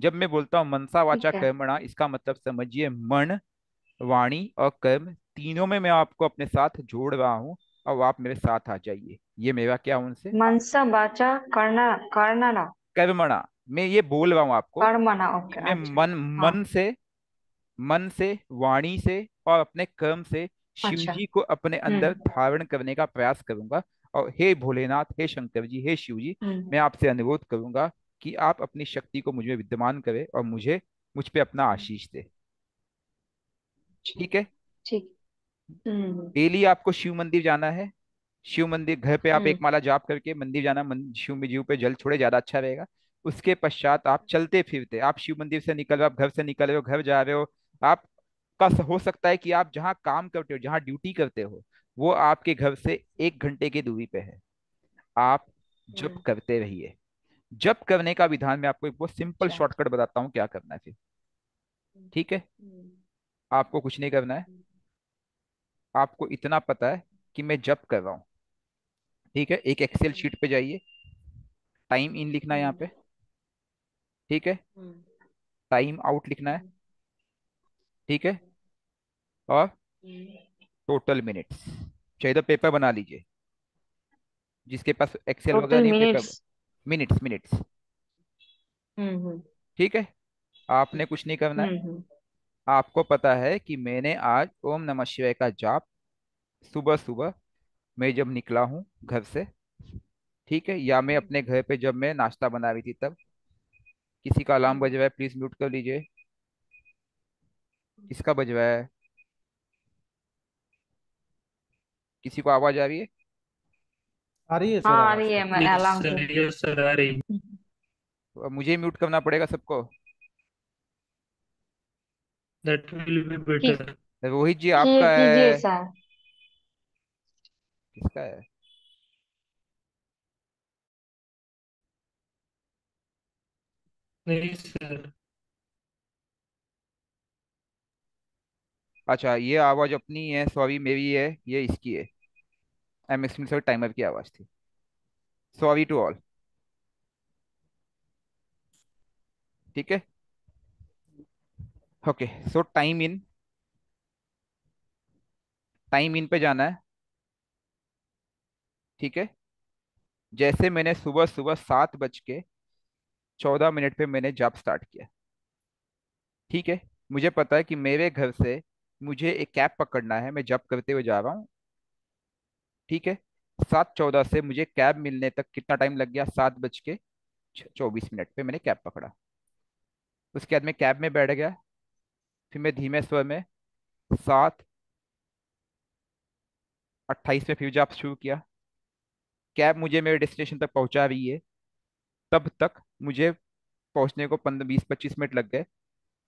जब मैं बोलता हूँ मनसा वाचा ठीक है। कर्मणा, इसका मतलब समझिए मन, वाणी और कर्म तीनों में मैं आपको अपने साथ जोड़ रहा हूँ। अब आप मेरे साथ आ जाइए, ये मेरा क्या उनसे मनसा वाचा करना, कर्णना, कर्मणा। मैं ये बोल रहा हूँ आपको कर्मणा। कि ओके, मैं अच्छा। मन, हाँ। मन से वाणी से और अपने कर्म से शिव अच्छा। जी को अपने अंदर हम्म। धारण करने का प्रयास करूंगा। और हे भोलेनाथ, हे शंकर जी, हे शिव जी, हम्म। मैं आपसे अनुरोध करूंगा कि आप अपनी शक्ति को मुझ में विद्यमान करें और मुझ पे अपना आशीष दे। ठीक है। ठीक। हम्म। डेली आपको शिव मंदिर जाना है। शिव मंदिर घर पे आप एक हम्म। माला जाप करके मंदिर जाना, शिव में जीव पे जल छोड़े, ज्यादा अच्छा रहेगा। उसके पश्चात आप चलते फिरते, आप शिव मंदिर से निकल रहे हो, आप घर से निकल रहे हो, घर जा रहे हो, आप हो सकता है कि आप जहाँ काम करते हो, जहाँ ड्यूटी करते हो, वो आपके घर से 1 घंटे की दूरी पे है। आप जप हम्म। करते रहिए। जप करने का विधान मैं आपको एक बहुत सिंपल अच्छा। शॉर्टकट बताता हूँ क्या करना है फिर। हम्म। ठीक है। हम्म। आपको कुछ नहीं करना है। आपको इतना पता है कि मैं जप कर रहा हूँ। ठीक है। एक एक्सेल शीट पे जाइए, टाइम इन लिखना है यहाँ हम्म। पे। ठीक है। हम्म। टाइम आउट लिखना है। हम्म। ठीक है। और हम्म। Total minutes. चाहिए तो पेपर बना लीजिए, जिसके पास एक्सेल वगैरह टोटल नहीं, paper. Minutes. Minutes, minutes. Hmm. ठीक है। आपने कुछ नहीं करना है। हम्म। आपको पता है कि मैंने आज ओम नमः शिवाय का जाप सुबह सुबह, मैं जब निकला हूँ घर से, ठीक है, या मैं अपने घर पे जब मैं नाश्ता बना रही थी तब, किसी का अलार्म बज रहा है, प्लीज म्यूट कर लीजिए। किसका बज रहा है? किसी को आवाज आ रही है? आ रही है हाँ, सर आ आवाज रही है, तो। मैं यस अलार्म की। सर, यस सर, आ रही। तो अब मुझे म्यूट करना पड़ेगा सबको? दैट विल बी की, बेटर। रोहित जी आपका कीजिए है? सर। किसका है? नहीं सर। अच्छा, ये आवाज अपनी है, सॉरी मेरी है, ये इसकी है। एम एक्स सर टाइमर की आवाज थी। Sorry to all. ठीक है। ओके। सो टाइम इन पे जाना है। ठीक है। जैसे मैंने सुबह सुबह 7:14 पे मैंने जॉब स्टार्ट किया। ठीक है। मुझे पता है कि मेरे घर से मुझे एक कैब पकड़ना है, मैं जॉब करते हुए जा रहा हूँ। ठीक है। 7:14 से मुझे कैब मिलने तक कितना टाइम लग गया? 7:24 पे मैंने कैब पकड़ा। उसके बाद मैं कैब में बैठ गया। फिर मैं धीमे स्वर में 7:28 में फिर जॉब शुरू किया। कैब मुझे मेरे डेस्टिनेशन तक पहुंचा रही है। तब तक मुझे पहुंचने को 15, 20, 25 मिनट लग गए।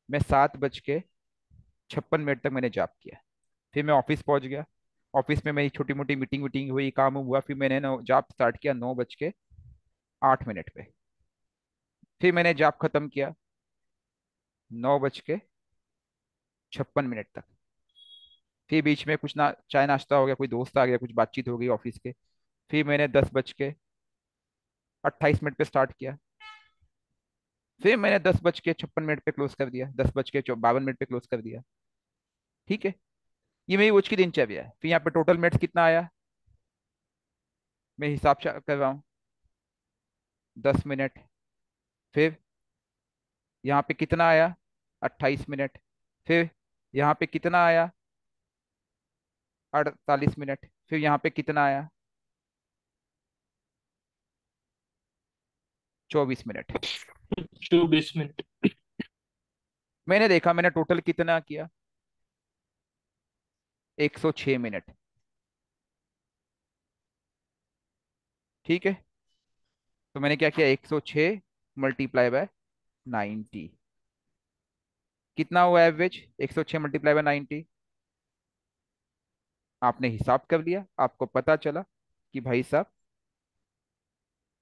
मैं 7:56 तक मैंने जॉब किया। फिर मैं ऑफिस पहुंच गया। ऑफिस में मेरी छोटी मोटी मीटिंग वीटिंग हुई, काम हुआ। फिर मैंने जॉब स्टार्ट किया 9:08 पे। फिर मैंने जॉब खत्म किया 9:56 तक। फिर बीच में कुछ ना चाय नाश्ता हो गया, कोई दोस्त आ गया, कुछ बातचीत हो गई ऑफिस के। फिर मैंने 10:28 पे स्टार्ट किया। फिर मैंने 10:56 पे क्लोज कर दिया, 10:52 पे क्लोज कर दिया। ठीक है। ये मेरी रोज की दिनचर्या है। फिर यहाँ पे टोटल मिनट्स कितना आया, मैं हिसाब कर रहा हूँ। 10 मिनट। फिर यहाँ पे कितना आया? 28 मिनट। फिर यहाँ पे कितना आया? 48 मिनट। फिर यहाँ पे कितना आया? 24 मिनट। 24 मिनट। मैंने देखा मैंने टोटल कितना किया? 106 मिनट। ठीक है। तो मैंने क्या किया? 106 मल्टीप्लाई बाय 90। कितना हुआ एवरेज? 106 multiply by 90। आपने हिसाब कर लिया, आपको पता चला कि भाई साहब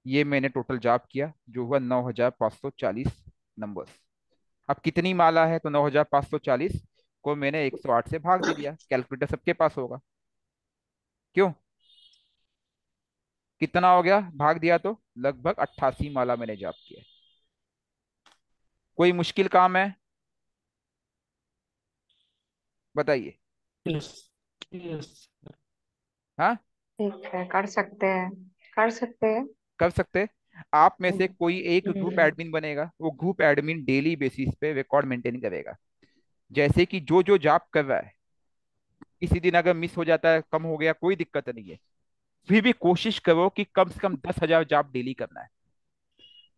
ये मैंने टोटल जॉब किया जो हुआ 9,540 नंबर्स। अब कितनी माला है? तो 9,540 को मैंने 108 से भाग दे दिया। कैलकुलेटर सबके पास होगा। क्यों? कितना हो गया भाग दिया? तो लगभग 88 माला मैंने जॉब किया। कोई मुश्किल काम है? बताइए। Yes. Yes. हाँ, ठीक है, कर सकते हैं, कर सकते हैं। कर सकते हैं। आप में से हम्म, कोई एक ग्रुप हम्म, एडमिन बनेगा, वो ग्रुप एडमिन डेली बेसिस पे रिकॉर्ड मेंटेन करेगा। जैसे कि जो जो जॉब कर रहा है, किसी दिन अगर मिस हो जाता है, कम हो गया, कोई दिक्कत नहीं है। फिर भी कोशिश करो कि कम से कम 10,000 जॉब डेली करना है।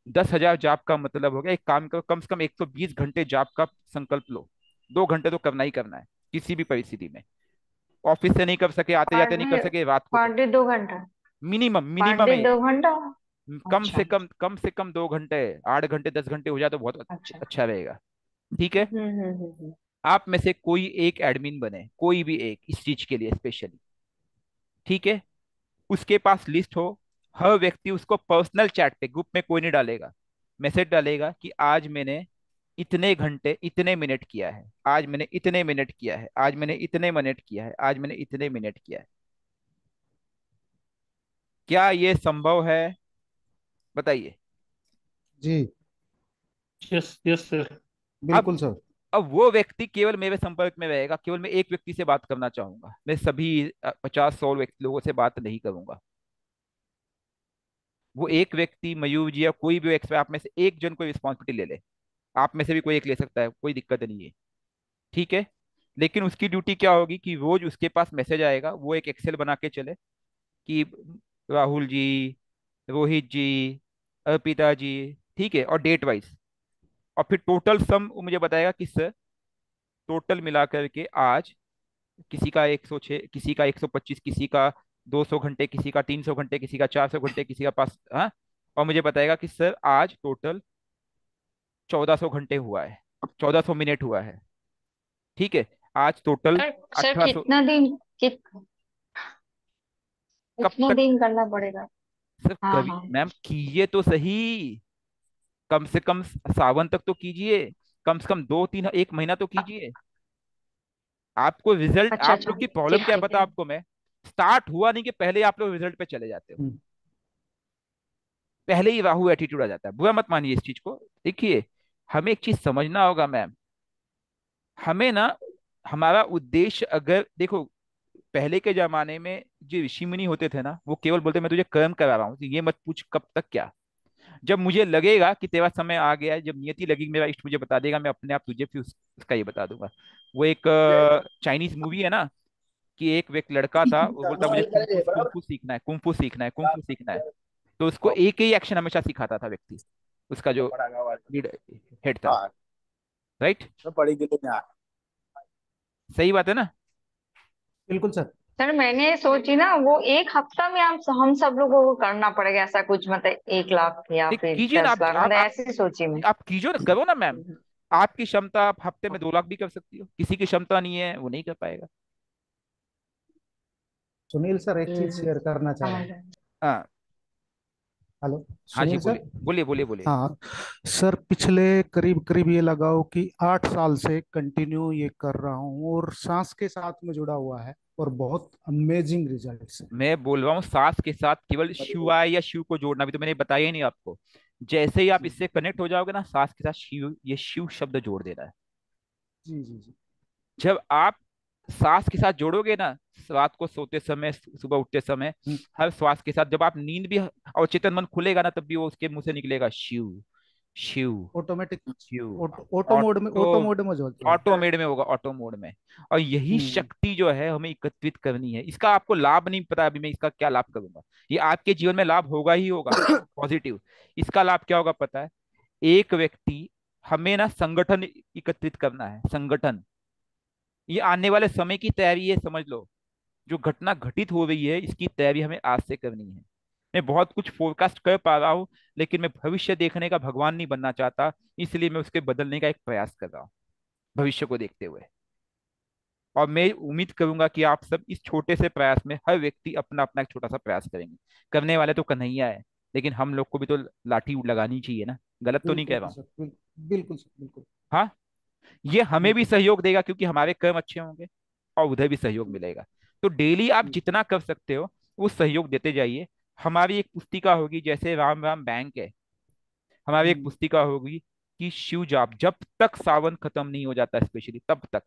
10,000 जॉब का मतलब हो गया, एक काम करो, कम से कम 120 घंटे जॉब का संकल्प लो। 2 घंटे तो करना ही करना है, किसी भी परिस्थिति में। ऑफिस से नहीं कर सके, आते पर जाते नहीं कर डे, सके, रात को पर करो। डे 2 घंटा? मिनिमम पर मिनिमम डे है। 2 घंटा? अच्छा, कम से कम 2 घंटे। 8 घंटे 10 घंटे हो जाए तो बहुत अच्छा। अच्छा रहेगा। ठीक है। हम्म। आप में से कोई एक एडमिन बने, कोई भी एक, इस चीज के लिए स्पेशली। ठीक है। उसके पास लिस्ट हो। हर व्यक्ति उसको पर्सनल चैट पे, ग्रुप में कोई नहीं डालेगा, मैसेज डालेगा कि आज मैंने इतने घंटे इतने मिनट किया है, आज मैंने इतने मिनट किया है, आज मैंने इतने मिनट किया है, आज मैंने इतने मिनट किया है। क्या ये संभव है? बताइए। जी Yes. Yes, sir. अब बिल्कुल सर। अब वो व्यक्ति केवल मेरे संपर्क में रहेगा, केवल मैं एक व्यक्ति से बात करना चाहूंगा, मैं सभी 50-100 व्यक्ति लोगों से बात नहीं करूंगा। वो एक व्यक्ति, मयूर जी या कोई भी एक्सपर्ट, आप में से एक जन कोई रिस्पॉन्सिबिलिटी ले ले। आप में से भी कोई एक ले सकता है, कोई दिक्कत नहीं है। ठीक है। लेकिन उसकी ड्यूटी क्या होगी कि रोज उसके पास मैसेज आएगा, वो एक एक्सेल बना के चले कि राहुल जी, रोहित जी, अर्पिता जी, ठीक है, और डेट वाइज। और फिर टोटल सम वो मुझे बताएगा कि सर, टोटल मिला करके आज किसी का 106, किसी का 125, किसी का 200 घंटे, किसी का 300 घंटे, किसी का 400 घंटे, किसी का पास, हाँ। और मुझे बताएगा कि सर आज टोटल 1,400 घंटे हुआ है, 1,400 मिनट हुआ है। ठीक है। आज टोटल सर, सर 1,800। कितना दिन, कब कितना तक? दिन करना पड़ेगा? सिर्फ हाँ कभी हाँ। मैम कीजिए तो सही। कम से कम सावन तक तो कीजिए। कम से कम 1 महीना तो कीजिए। आपको रिजल्ट, अच्छा आप अच्छा, लोग की प्रॉब्लम ठीक क्या ठीक पता है। आपको, मैं स्टार्ट हुआ नहीं कि पहले आप लोग रिजल्ट पे चले जाते हो। हम्म, पहले ही राहु एटीट्यूड आ जाता है। बुरा मत मानिए इस चीज को। देखिए, हमें एक चीज समझना होगा मैम। हमें ना, हमारा उद्देश्य, अगर देखो, पहले के जमाने में जो ऋषि मुनि होते थे ना, वो केवल बोलते मैं तुझे कर्म करा रहा हूँ, तो ये मत पूछ कब तक क्या। जब मुझे लगेगा कि तेरा समय आ गया है, जब नियति लगेगी, मेरा इष्ट मुझे बता देगा, मैं अपने आप तुझे फिर उसका ये बता दूंगा। वो एक चाइनीज मूवी है ना, कि एक व्यक्ति लड़का था, वो बोलता मुझे कुंफू कुंफू सीखना है, कुंफू सीखना है, कुंफू सीखना है। तो उसको एक ही एक्शन हमेशा सिखाता था व्यक्ति, उसका जो लीड हेड था। राइट। सही बात है ना? बिल्कुल सर। सर मैंने सोची ना, वो 1 हफ्ता में हम सब लोगों को करना पड़ेगा ऐसा कुछ, मतलब 1 लाख या देख फिर कीजिए ना, 10 लाख, मतलब ऐसे सोची मैं। आप कीजिए ना, करो ना मैम। आपकी क्षमता, आप हफ्ते में 2 लाख भी कर सकती हो, किसी की क्षमता नहीं है वो नहीं कर पाएगा। सुनील सर, एक चीज हम्म, शेयर करना चाह रहा समझ हूँ। गए। हाँ। हेलो हाँ जी, सुनील बोलिए सर। बोलिए बोलिए बोलिए। हाँ सर, पिछले करीब करीब ये लगाओ कि 8 साल से कंटिन्यू ये कर रहा हूँ और सांस के साथ में जुड़ा हुआ है और बहुत अमेजिंग रिजल्ट्स है। मैं बोल रहा हूँ सांस के साथ केवल शिवाय या शिव को जोड़ना, भी तो मैंने बताया ही नहीं आपको। जैसे ही आप जी इससे कनेक्ट हो जाओगे ना, सांस के साथ शिव, ये शिव शब्द जोड़ देना है। जी जी जी। जब आप सांस के साथ जोड़ोगे ना, रात को सोते समय, सुबह उठते समय, हम्म, हर श्वास के साथ, जब आप नींद भी और चेतन मन खुलेगा ना, तब भी वो उसके मुंह से निकलेगा Shiv, Shiv, automatic Shiv. Auto auto mode में जो ऑटो मोड में होगा, ऑटो मोड में। और यही हम्म शक्ति जो है हमें एकत्रित करनी है। इसका आपको लाभ नहीं पता, अभी मैं इसका क्या लाभ करूंगा। ये आपके जीवन में लाभ होगा ही होगा, पॉजिटिव। इसका लाभ क्या होगा पता है? एक व्यक्ति, हमें ना संगठन एकत्रित करना है, संगठन। ये आने वाले समय की तैयारी है, समझ लो। जो घटना घटित हो रही है, इसकी तैयारी हमें आज से करनी है। मैं बहुत कुछ फोरकास्ट कर पा रहा हूँ, लेकिन मैं भविष्य देखने का भगवान नहीं बनना चाहता, इसलिए मैं उसके बदलने का एक प्रयास कर रहा हूँ, भविष्य को देखते हुए। और मैं उम्मीद करूंगा कि आप सब इस छोटे से प्रयास में, हर व्यक्ति अपना अपना एक छोटा सा प्रयास करेंगे। करने वाले तो कन्हैया है, लेकिन हम लोग को भी तो लाठी लगानी चाहिए ना। गलत तो नहीं कह बिल्कुल रहा हूँ? सर, बिल्कुल सर, बिल्कुल हाँ। ये हमें भी बिल्कुल। सहयोग देगा, क्योंकि हमारे कर्म अच्छे होंगे, और उधर भी सहयोग मिलेगा। तो डेली आप जितना कर सकते हो वो सहयोग देते जाइए। हमारी एक पुस्तिका होगी, जैसे राम राम बैंक है, हमारी एक हम्म, पुस्तिका होगी, कि शिव जाप जब तक सावन खत्म नहीं हो जाता, स्पेशली तब तक,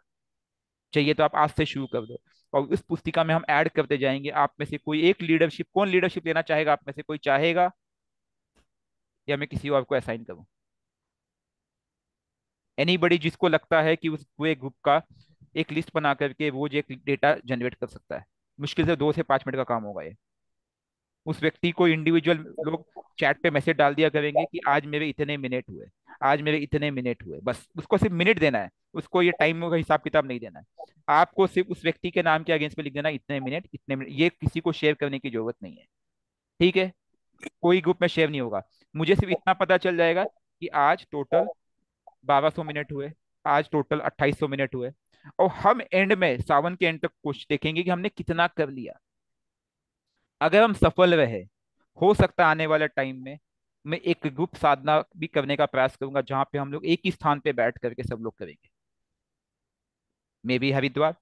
चाहिए तो आप आज से शुरू कर दो। और इस पुस्तिका में हम ऐड करते जाएंगे। आप में से कोई एक लीडरशिप, कौन लीडरशिप लेना चाहेगा? आप में से कोई चाहेगा या मैं किसी और को असाइन करूं? एनीबडी जिसको लगता है कि उस पूरे ग्रुप का एक लिस्ट बना करके रोज एक डेटा जनरेट कर सकता है। मुश्किल से 2 से 5 मिनट का काम होगा ये। उस व्यक्ति को इंडिविजुअल लोग चैट पे मैसेज डाल दिया करेंगे कि आज मेरे इतने मिनट हुए, आज मेरे इतने मिनट हुए, बस उसको सिर्फ मिनट देना है, उसको ये टाइम का हिसाब किताब नहीं देना है। आपको सिर्फ उस व्यक्ति के नाम के अगेंस्ट में लिख देना इतने मिनट इतने मिनट, ये किसी को शेयर करने की जरूरत नहीं है। ठीक है, कोई ग्रुप में शेयर नहीं होगा। मुझे सिर्फ इतना पता चल जाएगा कि आज टोटल 1200 मिनट हुए, आज टोटल 2800 मिनट हुए। और हम एंड में, सावन के एंड तक कुछ देखेंगे कि हमने कितना कर लिया। अगर हम सफल रहे, हो सकता है आने वाले टाइम में मैं एक ग्रुप साधना भी करने का प्रयास करूंगा, जहां पे हम लोग एक ही स्थान पे बैठ करके सब लोग करेंगे। मे भी हरिद्वार,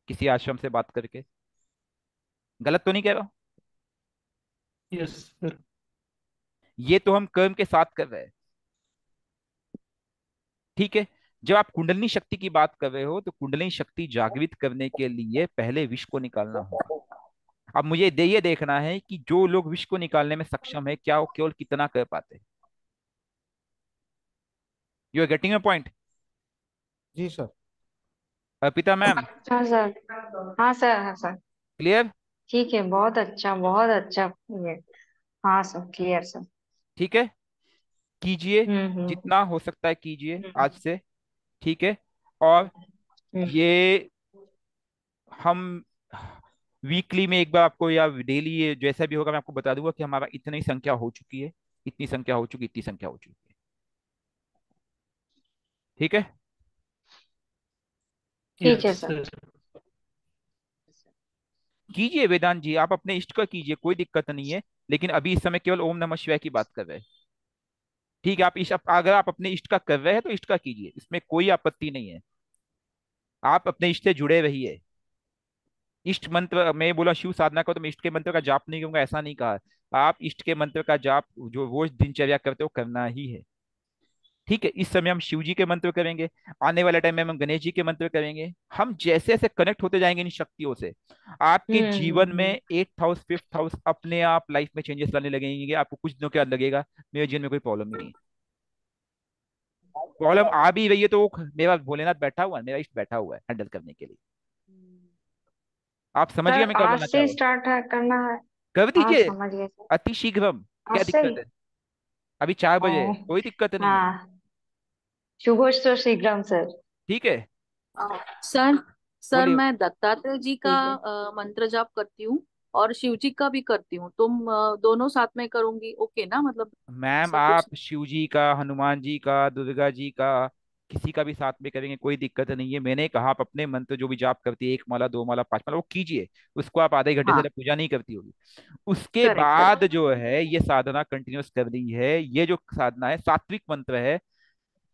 किसी आश्रम से बात करके। गलत तो नहीं कह रहा हूं? Yes sir. ये तो हम कर्म के साथ कर रहे हैं। ठीक है। जब आप कुंडलिनी शक्ति की बात कर रहे हो, तो कुंडलिनी शक्ति जागृत करने के लिए पहले विष को निकालना होगा। अब मुझे ये देखना है कि जो लोग विष को निकालने में सक्षम है, क्या वो केवल कितना कर पाते हैं। You are getting a point? जी सर। अर्पिता मैम, हाँ सर। हाँ सर, हाँ सर। क्लियर? ठीक है, बहुत अच्छा, बहुत अच्छा। ये, हाँ सर, क्लियर सर। ठीक है, कीजिए, हम्म। जितना हो सकता है कीजिए हम्म। आज से। ठीक है। और हम्म। ये हम वीकली में एक बार आपको या डेली, ये जैसा भी होगा मैं आपको बता दूंगा कि हमारा इतनी संख्या हो चुकी है, इतनी संख्या हो चुकी, इतनी संख्या हो चुकी है। ठीक है। ठीक है यस सर। सर। कीजिए वेदांत जी, आप अपने इष्ट का कीजिए, कोई दिक्कत नहीं है। लेकिन अभी इस समय केवल ओम नमः शिवाय की बात कर रहे हैं। ठीक है, आप अगर आप अपने इष्ट का कर रहे हैं तो इष्ट का कीजिए, इसमें कोई आपत्ति नहीं है। आप अपने इष्ट से जुड़े रहिए। इष्ट मंत्र, मैं बोला शिव साधना करो तो मैं इष्ट के मंत्र का जाप नहीं करूंगा, ऐसा नहीं कहा। आप इष्ट के मंत्र का जाप जो रोज दिनचर्या करते हो करना ही है। ठीक है, इस समय हम शिव जी के मंत्र करेंगे, आने वाले टाइम में हम गणेश जी के मंत्र करेंगे। हम जैसे जैसे कनेक्ट होते जाएंगे इन शक्तियों से, आपके जीवन में 8th हाउस 5th हाउस अपने आप लाइफ में चेंजेस लाने लगेंगे। आपको कुछ दिनों के बाद लगेगा मेरे जीवन में कोई प्रॉब्लम ही नहीं है। प्रॉब्लम आ भी रही है तो मेरा भोलेनाथ बैठा हुआ है, मेरा इष्ट बैठा हुआ है हैंडल करने के लिए। आप समझ सर, गया मैं क्या आज बोलना चाह से रहा हूँ? स्टार्ट है करना है। कर हाँ, दीजिए, समझ गए सर। अति शीघ्रम। आज क्या से दिक्कत ही। है? अभी 4 बजे है, ओ, कोई दिक्कत नहीं है। हाँ। शुभोष्ट शीघ्रम सर। ठीक है, सर, सर बोलिए। मैं दत्तात्रेय जी का ठीक है। मंत्र जाप करती हूँ और शिव जी का भी करती हूँ। तुम दोनों साथ में करूंगी, ओके ना? मतलब मैम ऐसा कुछ। आप शिव जी का, हनुमान जी का, दुर्गा जी का, किसी का भी साथ में करेंगे, कोई दिक्कत नहीं है। मैंने कहा आप अपने मंत्र जो भी जाप करती है, 1 माला 2 माला 5 माला, वो कीजिए। उसको आप आधे घंटे से हाँ, ज्यादा पूजा नहीं करती होगी। उसके करेक्ट बाद करेक्ट। जो है ये साधना कंटिन्यूस करनी है। ये जो साधना है सात्विक मंत्र है।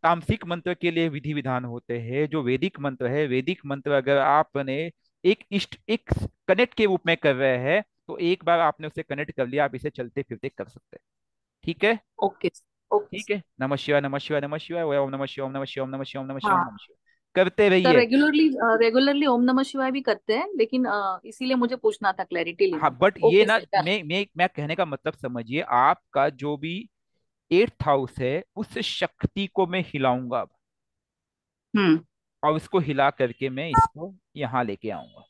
तामसिक मंत्र के लिए विधि विधान होते हैं। जो वैदिक मंत्र है, वैदिक मंत्र अगर आपने एक इष्ट, एक कनेक्ट के रूप में कर रहे हैं, तो एक बार आपने उसे कनेक्ट कर लिया, आप इसे चलते फिरते कर सकते हैं। ठीक है। Okay, okay. ठीक है, नमः शिवाय नमः शिवाय नमः शिवाय, ओम नमः शिवाय ओम नमः शिवाय ओम नमः शिवाय ओम नमः शिवाय ओम हाँ नमः शिवाय करते सर, रहिए। रेगुलरली रेगुलरली ओम नमः शिवाय भी करते हैं, लेकिन इसीलिए मुझे पूछना था, क्लैरिटी हाँ, लेनी थी। बट ये ओके ना, सर, डन। मैं कहने का मतलब समझिए, आपका जो भी 8th हाउस है उस शक्ति को मैं हिलाऊंगा अब, हम्म। और उसको हिला करके मैं इसको यहाँ लेके आऊंगा।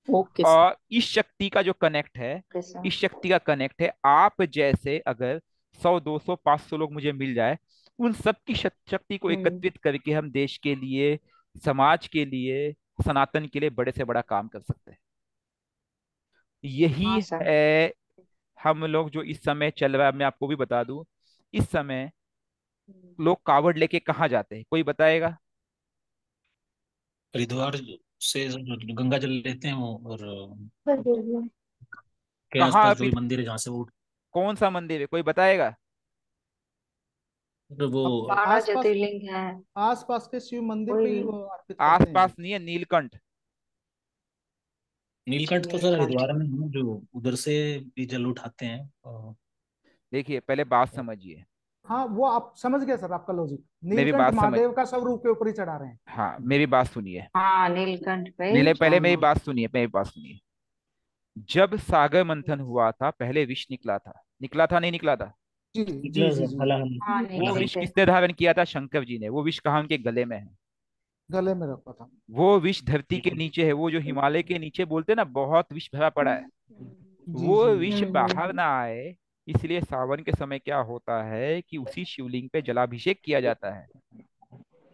Okay sir. और इस शक्ति का जो कनेक्ट है, ओके सर। इस शक्ति का कनेक्ट है, आप जैसे अगर 100 200 500 लोग मुझे मिल जाए, उन सब की शक्ति को हम्म। एकत्रित करके हम देश के लिए, समाज के लिए, सनातन के लिए बड़े से बड़ा काम कर सकते हैं। हाँ यही सर। है हम लोग जो इस समय चल रहा है। मैं आपको भी बता दूं, इस समय लोग कावड़ लेके कहाँ जाते हैं, कोई बताएगा? हरिद्वार से गंगा जल लेते हैं वो, और के कहाँ आसपास जो अभी? भी मंदिर है जहाँ से वो कौन सा मंदिर है, कोई बताएगा? वो अपने 12 आसपास, ज्योतिर्लिंग है। आसपास के शिव मंदिर पे कोई ही भी। वो अर्पित करते हैं। आसपास नहीं है, नीलकंठ। नीलकंठ तो सर नीलकंठ। हरिद्वार में है, जो उधर से भी जल उठाते हैं। देखिए, पहले बात समझिए। हाँ वो आप समझ गए सर, आपका लॉजिक। मेरी नीलकंठ बात समझ, महादेव का स्वरूप के ऊपर ही चढ़ा रहे हैं। हाँ मेरी बात सुनिए, हाँ, नीलकंठ पे ही मेरे पहले मेरी चढ़ाना। बात सुनिए, मेरी बात सुनिए। जब सागर मंथन हुआ था, पहले विष निकला था, निकला था नहीं निकला था? जी जी निकला जी सर, जी। हला हाँ, वो हला। निकले विष थे। किसने धारण किया था? शंकर जी ने। वो विष कहाँ? उनके गले में है। गले में रखा था। वो विष धरती के नीचे है, वो जो हिमालय के नीचे बोलते हैं ना बहुत विष भरा पड़ा है, जी वो जी विष बाहर हम्म। ना आए, इसलिए सावन के समय क्या होता है कि उसी शिवलिंग पे जलाभिषेक किया जाता है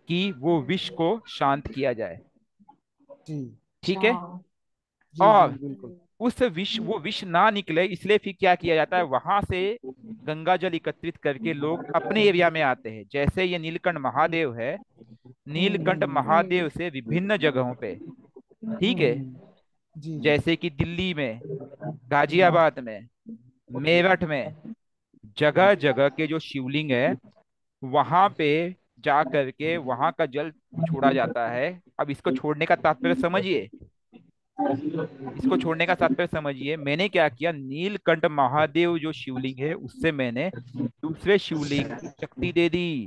कि वो विष को शांत किया जाए। जी ठीक है। अच्छा। जी जी और बिल्कुल। उस विष, वो विष ना निकले इसलिए फिर क्या किया जाता है, वहां से गंगा जल एकत्रित करके लोग अपने एरिया में आते हैं। जैसे ये नीलकंठ महादेव है, नीलकंठ महादेव से विभिन्न जगहों पे, ठीक है, जी जी जैसे कि दिल्ली में, गाजियाबाद में, मेरठ में, जगह जगह के जो शिवलिंग है वहां पे जा करके वहां का जल छोड़ा जाता है। अब इसको छोड़ने का तात्पर्य समझिए, इसको छोड़ने का तात्पर्य समझिए। मैंने क्या किया, नीलकंठ महादेव जो शिवलिंग है उससे मैंने दूसरे शिवलिंग की शक्ति दे दी,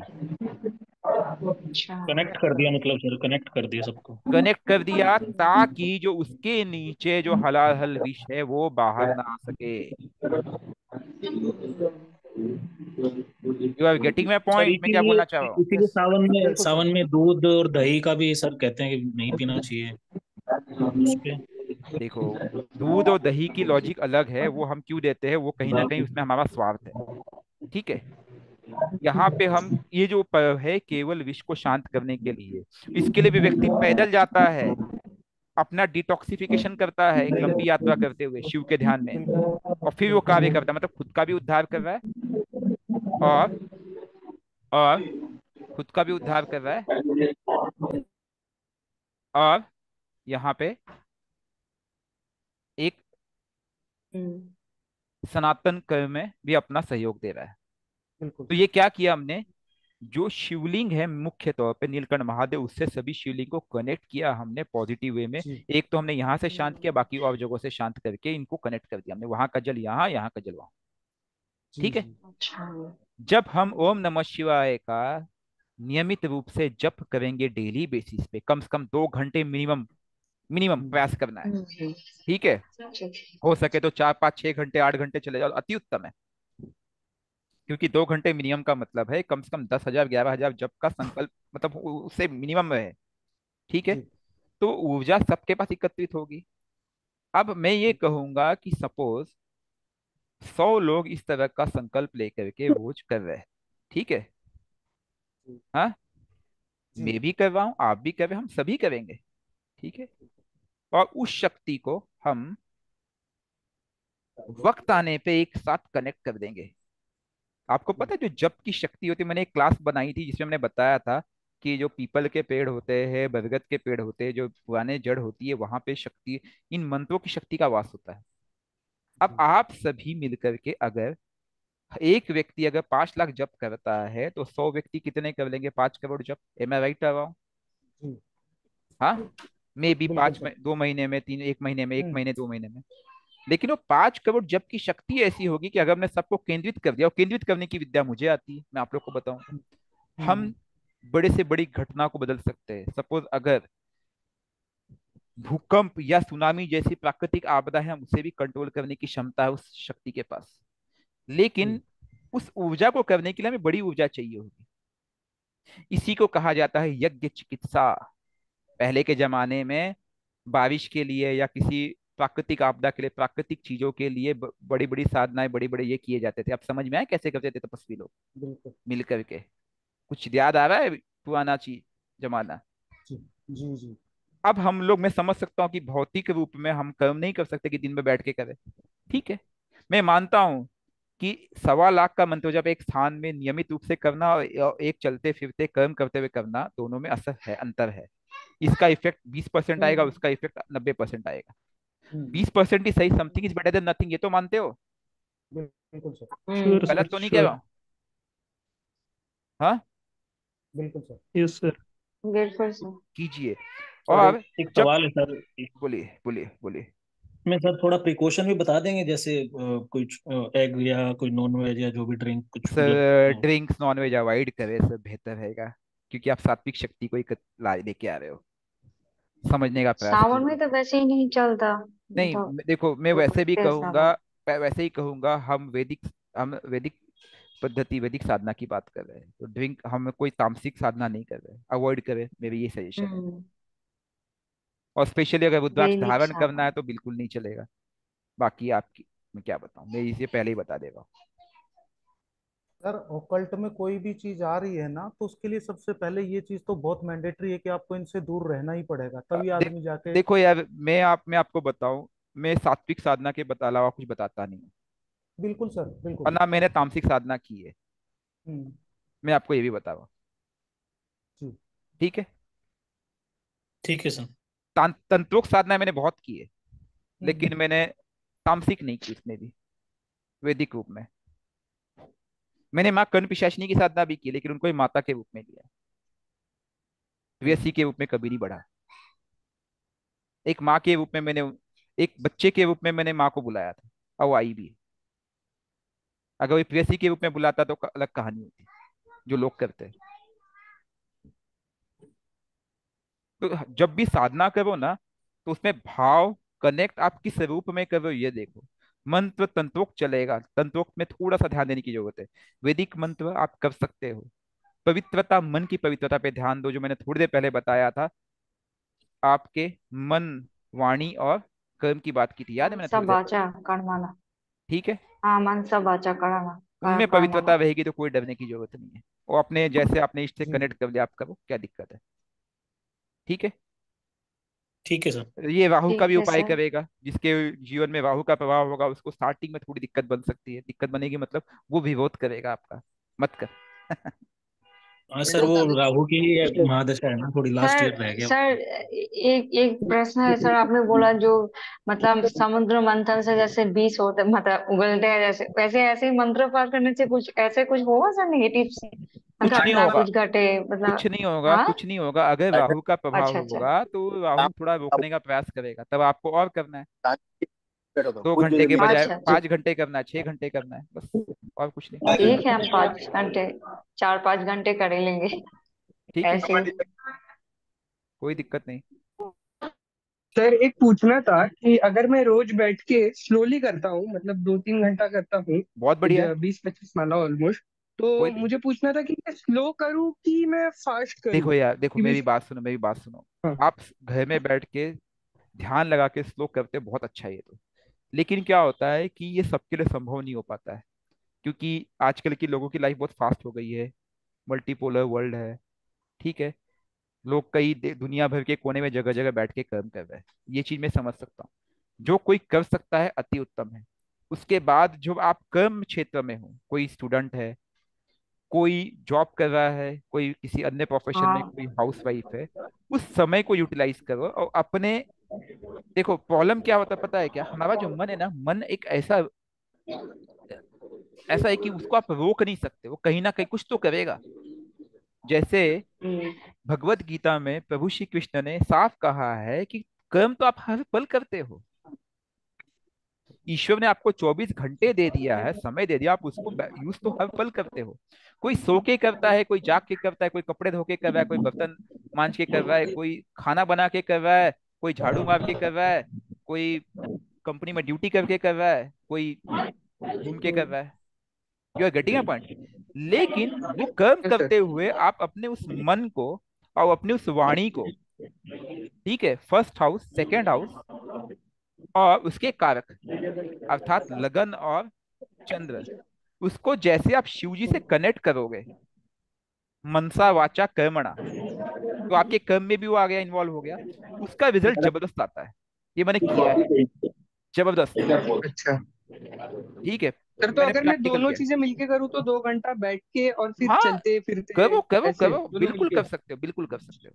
अच्छा। कनेक्ट कर दिया, मतलब सर कनेक्ट कर दिया सबको। कनेक्ट कर दिया, ताकि जो उसके नीचे जो हलाहल विष है वो बाहर ना आ सके। You are getting my sir point, मैं क्या इसीलिए, बोलना चाह रहा हूँ? इसीलिए यस सावन में, बिल्कुल सर। सावन में दूध और दही का भी सर कहते हैं कि नहीं पीना चाहिए उस पे। देखो, दूध और दही की लॉजिक अलग है, वो हम क्यों देते हैं, वो कहीं ना कहीं उसमें हमारा स्वार्थ है। ठीक है। यहाँ पे हम, ये जो पर्व है केवल विष को शांत करने के लिए, इसके लिए भी व्यक्ति पैदल जाता है, अपना डिटॉक्सिफिकेशन करता है एक लंबी यात्रा करते हुए शिव के ध्यान में, और फिर वो कार्य करता है, मतलब खुद का भी उद्धार कर रहा है और और खुद का भी उद्धार कर रहा है, और यहाँ पे एक हम्म। सनातन कर्म में भी अपना सहयोग दे रहा है। बिल्कुल तो ये क्या किया हमने, जो शिवलिंग है मुख्य तौर पे नीलकंठ महादेव, उससे सभी शिवलिंग को कनेक्ट किया हमने पॉजिटिव वे में। जी एक तो हमने यहाँ से शांत किया, बाकी और जगहों से शांत करके इनको कनेक्ट कर दिया हमने, वहां का जल यहाँ, यहाँ का जल वहां। जी ठीक है। जी अच्छा। जब हम ओम नमः शिवाय का नियमित रूप से जप करेंगे डेली बेसिस पे, कम से कम 2 घंटे मिनिमम, मिनिमम हम्म, प्रयास करना है। हम्म। ठीक है। ठीक। हो सके तो 4 5 6 घंटे 8 घंटे चले जाओ, अति उत्तम है। क्योंकि 2 घंटे मिनिमम का मतलब है कम से कम 10,000 11,000 जप का संकल्प, मतलब उससे मिनिमम है। ठीक है। जी तो ऊर्जा सबके पास एकत्रित होगी। अब मैं ये कहूंगा कि सपोज 100 लोग इस तरह का संकल्प लेकर के रोज कर रहे हैं, ठीक है, जी हाँ, जी मैं भी कर रहा हूँ, आप भी कर रहे हैं, हम सभी करेंगे। ठीक है। और उस शक्ति को हम वक्त आने पे एक साथ कनेक्ट कर देंगे। आपको पता है जो जप की शक्ति होती है, मैंने एक क्लास बनाई थी जिसमें मैंने बताया था कि जो पीपल के पेड़ होते हैं, बरगद के पेड़ होते हैं, जो पुराने जड़ होती है वहां पे शक्ति, इन मंत्रों की शक्ति का वास होता है। अब जी आप सभी मिलकर के अगर, एक व्यक्ति अगर 5 लाख जप करता है तो 100 व्यक्ति कितने कर लेंगे? 5 करोड़ जप। एम आई राइट रहा हूँ? जी हाँ, मे बी बिल्कुल पाँच सर। 2 महीने में, तीन, 1 महीने में, एक हम्म महीने 2 महीने में। लेकिन वो 5 करोड़ जप की शक्ति ऐसी होगी कि अगर हमने सबको केंद्रित कर दिया, और केंद्रित करने की विद्या मुझे आती है, मैं आप लोग को बताऊं, हम्म हम हम्म, बड़े से बड़ी घटना को बदल सकते हैं। सपोज अगर भूकंप या सुनामी जैसी प्राकृतिक आपदा है, हम उसे भी कंट्रोल करने की क्षमता है उस शक्ति के पास। जी लेकिन उस ऊर्जा को करने के लिए हमें बड़ी ऊर्जा चाहिए होगी। इसी को कहा जाता है यज्ञ चिकित्सा। पहले के जमाने में बारिश के लिए या किसी प्राकृतिक आपदा के लिए, प्राकृतिक चीजों के लिए बड़ी बड़ी साधनाएं, बड़े बड़े ये किए जाते थे। अब समझ में आया कैसे करते थे तपस्वी लोग बिल्कुल। मिल करके? कुछ याद आ रहा है पुराना चीज, जमाना? जी जी जी अब हम लोग, मैं समझ सकता हूँ कि भौतिक रूप में हम कर्म नहीं कर सकते कि दिन में बैठ के करें। ठीक है। मैं मानता हूँ कि 1.25 लाख का मंत्र जब एक स्थान में नियमित रूप से करना और एक चलते फिरते कर्म करते हुए करना, दोनों में असर है, अंतर है। इसका इफेक्ट 20% आएगा, हम्म। उसका इफेक्ट 90% आएगा। हम्म 20% ही सही, something is better than nothing, ये तो मानते हो? बिल्कुल सर। श्योर हम्म। सर, गलत तो नहीं कह रहा श्योर। हूँ? हाँ, बिल्कुल सर। Yes sir. बिल्कुल सर। कीजिए। सर और एक जब, सवाल है सर। बोलिए बोलिए बोलिए। में सर थोड़ा प्रिकॉशन भी बता देंगे, जैसे कुछ एग या कोई नॉन वेज या जो भी ड्रिंक कुछ मतलब sir drinks non veg avoid करें सर, बेहतर रहेगा। क्योंकि आप सात्विक शक्ति को लेके आ रहे हो, समझने का प्रयास सावन में कीजिए। तो वैसे ही नहीं चलता, नहीं मतलब देखो, मैं दूध वैसे भी के कहूंगा, सावन। वैसे ही कहूंगा, हम वैदिक पद्धति, वैदिक साधना की बात कर रहे हैं, तो ड्रिंक हम कोई तामसिक साधना नहीं कर रहे, अवॉइड करें, मेरी ये सजेशन है। हम्म। और स्पेशली अगर रुद्राक्ष वैदिक धारण करना सावन। है तो बिल्कुल नहीं चलेगा। बाकी आपकी, मैं क्या बताऊं, मैं इसे पहले ही बता देगा। सर ओकल्ट में कोई भी चीज आ रही है ना, तो उसके लिए सबसे पहले ये चीज तो बहुत मैंडेटरी है कि आपको इनसे दूर रहना ही पड़ेगा, तभी आदमी जाके। देखो यार, मैं आपको बताऊं, मैं सात्विक साधना के अलावा कुछ बताता नहीं हूँ। बिल्कुल सर, और बिल्कुल। ना मैंने तामसिक साधना की है, हम्म। मैं आपको ये भी बताऊँ। जी। ठीक है। ठीक है सर। तंत्रोक्त साधना मैंने बहुत की है, हम्म। लेकिन मैंने तामसिक नहीं की उसमें भी, वैदिक रूप में। मैंने माँ कर्ण पिशाचिनी की साधना भी की, लेकिन उनको ही माता के रूप में लिया, वेसी के रूप में कभी नहीं बढ़ा। एक माँ के रूप में मैंने, एक बच्चे के रूप में मैंने माँ को बुलाया था, और वो आई भी। अगर वो प्रेयसी के रूप में बुलाता तो अलग कहानी होती, जो लोग करते हैं। तो जब भी साधना करो ना, तो उसमें भाव, कनेक्ट आप किस रूप में करो ये देखो। मंत्र तंत्रोक्त चलेगा, तंत्रोक्त में थोड़ा सा ध्यान देने की जरूरत है। वैदिक मंत्र आप कर सकते हो। पवित्रता, मन की पवित्रता पे ध्यान दो, जो मैंने थोड़ी देर पहले बताया था। आपके मन, वाणी और कर्म की बात की थी, याद है मैंने मनसा थोड़ी देर पहले। वाचा कर्मणा। ठीक है। हाँ, मनसा वाचा कर्मणा। उनमें कर्मणा। पवित्रता रहेगी तो कोई डरने की जरूरत नहीं है। वो अपने जैसे आपने इष्ट से जी। कनेक्ट कर लिया, आप करो, क्या दिक्कत है। ठीक है। ठीक है सर। ये राहु का भी ठीक है उपाय सर। करेगा, जिसके जीवन में राहु का प्रभाव होगा, उसको स्टार्टिंग में थोड़ी दिक्कत बन सकती है, दिक्कत बनेगी मतलब वो विरोध करेगा आपका, मत कर। हाँ सर, वो राहु की महादशा है ना, थोड़ी लास्ट सर ईयर रह गया। सर एक एक प्रश्न है सर, आपने बोला जो मतलब समुद्र मंथन से जैसे 20 होते मतलब उगलते हैं, जैसे वैसे ऐसे ही मंत्र पाठ करने से कुछ ऐसे कुछ होगा सर नेगेटिव कुछ नहीं घटना होगा, कुछ घटे कुछ मतलब? नहीं होगा, हाँ। कुछ नहीं होगा। अगर राहु का प्रभाव अच्छा अच्छा। होगा तो राहु थोड़ा रोकने का प्रयास करेगा, तब आपको और करना है। दो पूछ घंटे के बजाय अच्छा अच्छा। 5 घंटे करना है, 6 घंटे करना है बस, और कुछ नहीं। ठीक है, हम 5 घंटे, 4-5 घंटे कर ही लेंगे ठीक है, ऐसे। कोई दिक्कत नहीं। सर एक पूछना था कि अगर मैं रोज बैठ के स्लोली करता हूँ, मतलब 2-3 घंटा करता हूँ, बहुत बढ़िया है। 20-25 माला ऑलमोस्ट, तो कोई मुझे पूछना था कि मैं स्लो करूँ कि मैं फास्ट करूँ? देखो यार, देखो कि मैं मेरी बात सुनो, मेरी बात सुनो। हाँ। आप घर में बैठ के ध्यान लगा के स्लो करते हो, बहुत अच्छा है ये तो। लेकिन क्या होता है कि ये सबके लिए संभव नहीं हो पाता है, क्योंकि आजकल की लोगों की लाइफ बहुत फास्ट हो गई है, मल्टीपोलर वर्ल्ड है। ठीक है। लोग दुनिया भर के कोने में जगह जगह बैठ के कर्म कर रहे हैं, ये चीज मैं समझ सकता हूँ। जो कोई कर सकता है अति उत्तम है। उसके बाद जो आप कर्म क्षेत्र में हो, कोई स्टूडेंट है, कोई जॉब कर रहा है, कोई किसी अन्य प्रोफेशन में, हाँ। कोई हाउस वाइफ है, उस समय को यूटिलाइज करो और अपने। देखो प्रॉब्लम क्या होता है पता है क्या, हमारा जो मन है ना, मन एक ऐसा ऐसा है कि उसको आप रोक नहीं सकते, वो कहीं ना कहीं कुछ तो करेगा। जैसे हम्म। भगवत गीता में प्रभु श्री कृष्ण ने साफ कहा है कि कर्म तो आप हर पल करते हो। ईश्वर ने आपको 24 घंटे दे दिया है, समय दे दिया, आप उसको यूज तो हर पल करते हो। कोई सो के करता है, कोई जाग के करता है, कोई कपड़े धो के कर रहा है, कोई बर्तन मांज के कर रहा है, कोई खाना बना के कर रहा है, कोई झाड़ू मार के कर रहा है, कोई कंपनी में ड्यूटी करके कर रहा है, कोई घूम के कर रहा है। You are getting a point. लेकिन वो कर्म यस सर। करते हुए आप अपने उस मन को और अपने उस वाणी को, ठीक है, फर्स्ट हाउस, सेकेंड हाउस और उसके कारक, अर्थात लगन और चंद्र, उसको जैसे आप शिव जी से कनेक्ट करोगे, मनसा वाचा कर्मणा, तो आपके कर्म में भी वो आ गया, इन्वॉल्व हो गया, उसका रिजल्ट जबरदस्त आता है। ये मैंने किया है, जबरदस्त। अच्छा ठीक है। सर, तो मैंने अगर मैं प्रैक्टिकल दोनों किया है। चीजें मिलके करूँ तो 2 घंटा बैठ के और फिर हाँ, चलते फिरते, करो करो ऐसे करो, दोनों बिल्कुल मिलके? कर सकते हो, बिल्कुल कर सकते हो।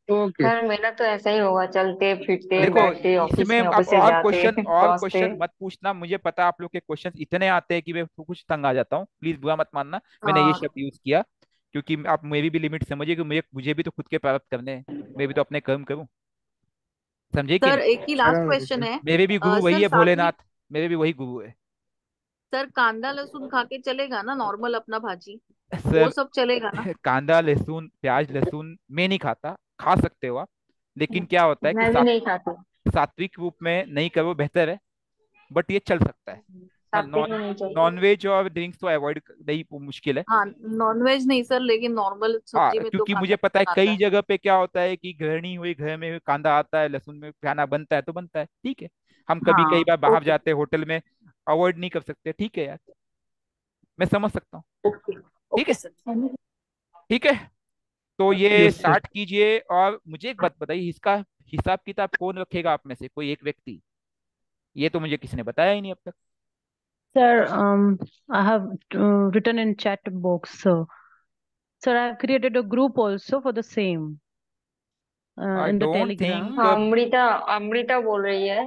ओके। सर मेरा तो ऐसा ही होगा, चलते फिरते देखो, बैठते ऑफिस इसमें में, आप ऑफिस से जाते और पहुंचते। क्वेश्चन मत पूछना, मुझे पता है आप लोग के क्वेश्चन इतने आते हैं कि मैं कुछ तंग आ जाता हूँ, प्लीज बुरा मत मानना। मैंने ये हाँ। शब्द यूज किया क्योंकि आप मेरी भी लिमिट समझिए कि मुझे मुझे भी तो खुद के प्रारब्ध करने हैं, मैं भी तो अपने कर्म करूँ। समझे कि सर नहीं? एक ही लास्ट हाँ, क्वेश्चन है। मेरे भी गुरु वही सर है सात्विक, भोलेनाथ, मेरे भी वही गुरु है। सर कांदा लहसुन खा के चलेगा ना नॉर्मल अपना भाजी, वो सर सब चलेगा ना? कांदा लहसुन प्याज लहसुन मैं नहीं खाता, खा सकते हो आप, लेकिन क्या होता है कि मैं भी नहीं खाती। सात्विक रूप में नहीं करो बेहतर है, बट ये चल सकता है। हाँ, सात्विक में नहीं नॉन चाहिए। वेज और ड्रिंक्स तो अवॉइड नहीं, मुश्किल है। हाँ, नॉनवेज नहीं सर, लेकिन नॉर्मल हाँ, सब्जी में तो क्योंकि कांदा मुझे पता है आता कई है। जगह पे क्या होता है कि गृहिणी हुई घर में कांदा आता है लहसुन में खाना बनता है तो बनता है, ठीक है। हम कभी कई हाँ, बार बाहर ओके। जाते हैं होटल में, अवॉइड नहीं कर सकते, ठीक है यार, मैं समझ सकता हूँ। ओके। ठीक ओके है, सर। ठीक है। तो ये यस सर। स्टार्ट कीजिए, और मुझे एक बात बताइए, इसका हिसाब किताब कौन रखेगा आप में से कोई एक व्यक्ति? ये तो मुझे किसी ने बताया ही नहीं अब तक। Sir, I have written in chat box. So, sir, I have created a group also for the same I in the don't Telegram. Think. हाँ, अमृता, अमृता बोल रही है,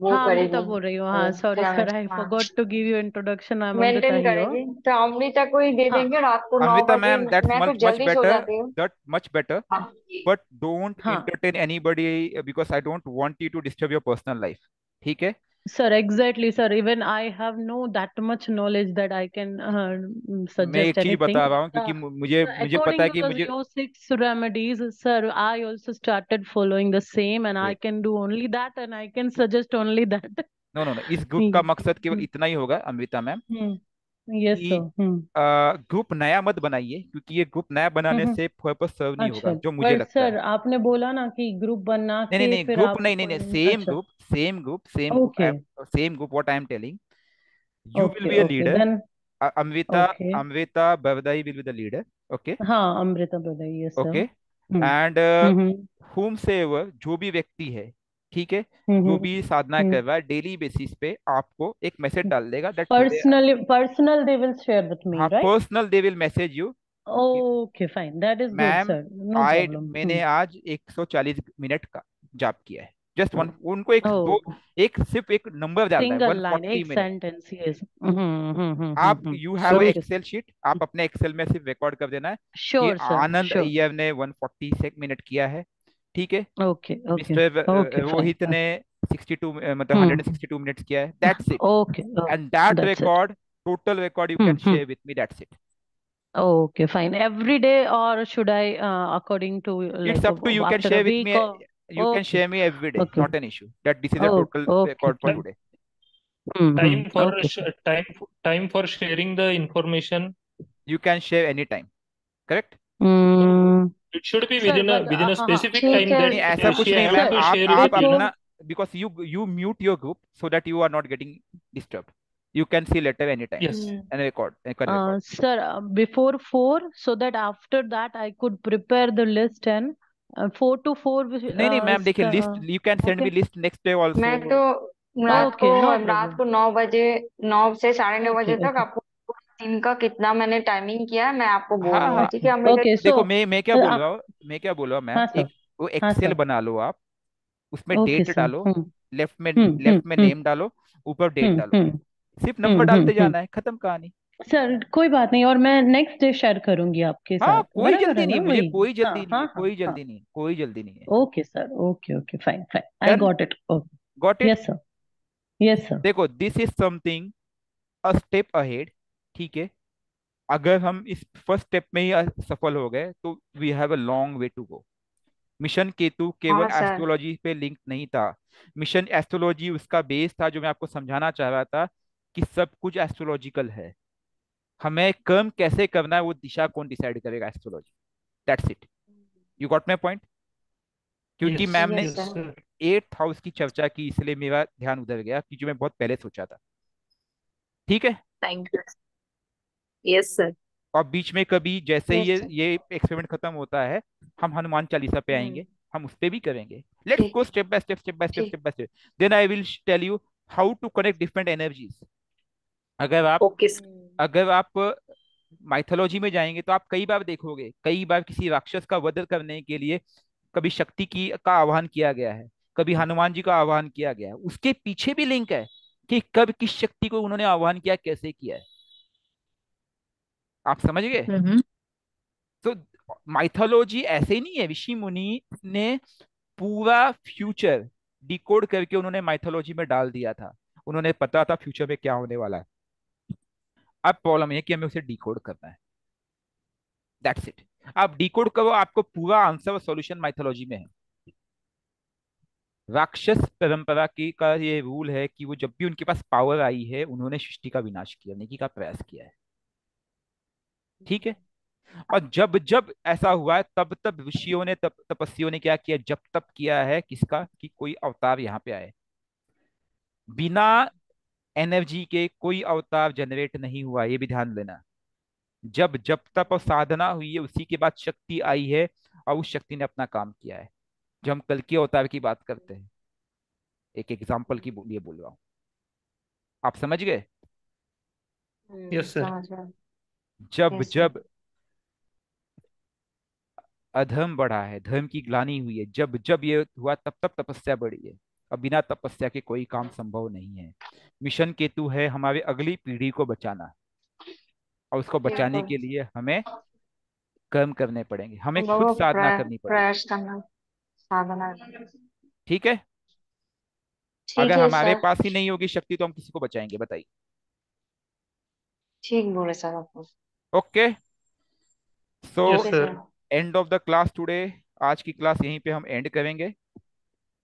वो हाँ अमृता करेगी। बोल रही हूँ। हाँ वो सॉरी क्या, सर, आई हाँ, forgot to give you introduction. I am Amrita maintain here. करेगी तो अमृता को ही दे हाँ देंगे रात को 9 अमृता बजे। मैम, दैट्स मैं तो मच मच जल्दी सो बेटर, जाती हूँ। दैट मच बेटर, हाँ, बट डोंट हाँ entertain anybody because I don't want you to disturb your personal life, ठीक है। Sir exactly sir, even I have know that much knowledge that I can मैं एक suggest चीज anything. बता रहा हूँ क्योंकि मुझे मुझे पता According है to कि the मुझे Rio 6 remedies, sir, I also started following the same, and I can do only that, and I can suggest only that. No no no, इस ग्रुप का Hmm. मकसद केवल इतना ही होगा अमृता मैम Hmm. Yes, कि sir. Hmm. ग्रुप नया मत बनाइए, क्योंकि ये ग्रुप नया बनाने हम्म। से पर्पस सर्व नहीं अच्छा, होगा जो मुझे बट लगता सर है। आपने बोला ना कि ग्रुप बना नहीं नहीं के नहीं, फिर ग्रुप आप नहीं नहीं नहीं, सेम अच्छा। Group same group same group, okay same group, what I am telling, you will okay be a okay leader, then. Amrita, okay Amrita Bardai will be the leader, okay, हाँ अमृता बताइए sir. Okay. Hmm and hmm whom से जो भी व्यक्ति है, ठीक है, जो हम्म भी साधना कर रहा है डेली बेसिस पे आपको एक मैसेज डाल देगा that today, personal they will share with me हाँ right. Personal they will message you. Okay fine, that is good ma'am sir, no I problem. मैंने आज 140 मिनट का जाप किया है, जस्ट वन, उनको एक दो, ओ एक सिर्फ एक नंबर डालना है, सिंगल लाइन 140 एक मिनट। Sentence, yes. आप you have sir okay excel sheet, आप अपने एक्सेल में सिर्फ रिकॉर्ड कर देना है कि श्योर सर आनंद श्योर। अय्यर ने 140 मिनट किया है, ठीक है। Okay okay mister okay Rohit fine. ने 62 मतलब हम्म 162 मिनट्स किया है, that's it. Okay and that that's it. Record, total record you can hmm share with me, that's it. Okay, fine. Every day, or should I, according to It's like up to you, can after a share with week me, or? you can Okay, share me every day, okay, not an issue, that this is a okay, total okay, record for fine. today. Okay, fine. time for sharing the information. You can share anytime, correct? No, Mm, it should be sir, but within a हाँ specific ठीक time है। that नहीं ऐसा कुछ she नहीं have ma'am, sir, to share with आप me, before na? अपना, because you mute your group so that you are not getting disturbed, you can see later anytime Yes. Hmm, and record, you can record. sir, before 4, so that after that I could prepare the list, and 4 to 4 नहीं नहीं ma'am, देखिए list, you can send me okay, list next day मैं also. तो okay, no रात problem. को 9 बजे, 9 से 9:30 बजे Okay, तक okay, आपको दिन का कितना मैंने टाइमिंग किया है मैं आपको बोल हाँ दूंगी, हाँ, ठीक है अमृता okay. जी? देखो So, मैं क्या बोल रहा हूँ, मैं क्या बोल रहा हूँ मैम, हाँ सर, एक वो हाँ एक्सेल सर, बना लो आप, उसमें okay डेट सर। डालो, लेफ्ट में हम्म नेम डालो, ऊपर डेट हम्म डालो, हम्म सिर्फ नंबर डालते हम्म। जाना है, खत्म कहानी। सर कोई बात नहीं, और मैं नेक्स्ट डे शेयर करूंगी आपके हाँ साथ, कोई बराबर जल्दी है नहीं, ना मुझे वही? कोई हाँ जल्दी नहीं हाँ है, हाँ कोई हाँ। जल्दी नहीं है, कोई जल्दी नहीं है। Okay sir, okay okay fine fine, I done, got it. Okay, got it. Yes sir, yes sir. देखो this is something a step ahead, ठीक है। अगर हम इस फर्स्ट स्टेप में ही सफल हो गए तो we have a long way to go. Mission Ketu केवल हाँ सर। एस्ट्रोलॉजी पे लिंक नहीं था, मिशन एस्ट्रोलॉजी उसका बेस था, जो मैं आपको समझाना चाह रहा था कि सब कुछ एस्ट्रोलॉजिकल है, हमें कर्म कैसे करना है वो दिशा कौन डिसाइड करेगा, astrology, that's it. You got my point? क्योंकि Yes. मैम ने yes Yes, sir. sir. 8th house की चर्चा की, इसलिए मेरा ध्यान उधर गया कि जो मैं बहुत पहले सोचा था, ठीक है। Thank you. Yes sir. और बीच में कभी जैसे ही यस सर। ये एक्सपेरिमेंट खत्म होता है, हम हनुमान चालीसा पे आएंगे, हम उस पे भी करेंगे। लेट्स ठीक go step by step, step by step, ठीक। Step by step, then I will tell you how to connect different energies. अगर आप ओके सर। अगर आप माइथोलॉजी में जाएंगे तो आप कई बार देखोगे, कई बार किसी राक्षस का वध करने के लिए कभी शक्ति की का आह्वान किया गया है, कभी हनुमान जी का आह्वान किया गया है, उसके पीछे भी लिंक है कि कब किस शक्ति को उन्होंने आह्वान किया, कैसे किया है, आप समझ गए? हम्म। तो माइथोलॉजी ऐसे ही नहीं है, ऋषि मुनि ने पूरा फ्यूचर डिकोड करके उन्होंने माइथोलॉजी में डाल दिया था। उन्होंने पता था फ्यूचर में क्या होने वाला है। अब प्रॉब्लम ये कि हमें उसे डिकोड करना है। That's it. आप डिकोड करो, आपको पूरा आंसर और सॉल्यूशन माइथोलॉजी में है। राक्षस परंपरा की का ये रूल है कि वो जब भी उनके पास पावर आई है, उन्होंने सृष्टि का विनाश किया, नेकी का प्रयास किया है। ठीक है। और जब जब ऐसा हुआ है, तब तब ऋषियों ने, तपस्वियों ने क्या किया, जब तब किया है किसका, कि कोई अवतार यहाँ पे आए। बिना एनर्जी के कोई अवतार जनरेट नहीं हुआ, ये भी ध्यान देना। जब जब तप और साधना हुई है, उसी के बाद शक्ति आई है, और उस शक्ति ने अपना काम किया है। जो हम कल के अवतार की बात करते हैं, एक एग्जाम्पल की लिए बोल रहा हूँ। आप समझ गए? Yes sir. समझ गए। जब यस सर। जब अधर्म बढ़ा है, धर्म की ग्लानि हुई है, जब जब ये हुआ, तब तब तपस्या बढ़ी है। और बिना तपस्या के कोई काम संभव नहीं है। मिशन केतु है हमारी अगली पीढ़ी को बचाना, और उसको बचाने बिल्कुल। के लिए हमें कर्म करने पड़ेंगे, हमें हम खुद लोगों को साधना करनी पड़ेगी। प्रयास करना, साधना। ठीक है। ठीक अगर है हमारे सर। पास ही नहीं होगी शक्ति, तो हम किसी को बचाएंगे, बताइए? ठीक बोले सर आपको। Okay. So yes okay sir. Sir. End of the class today. आज की क्लास यहीं पे हम एंड करेंगे।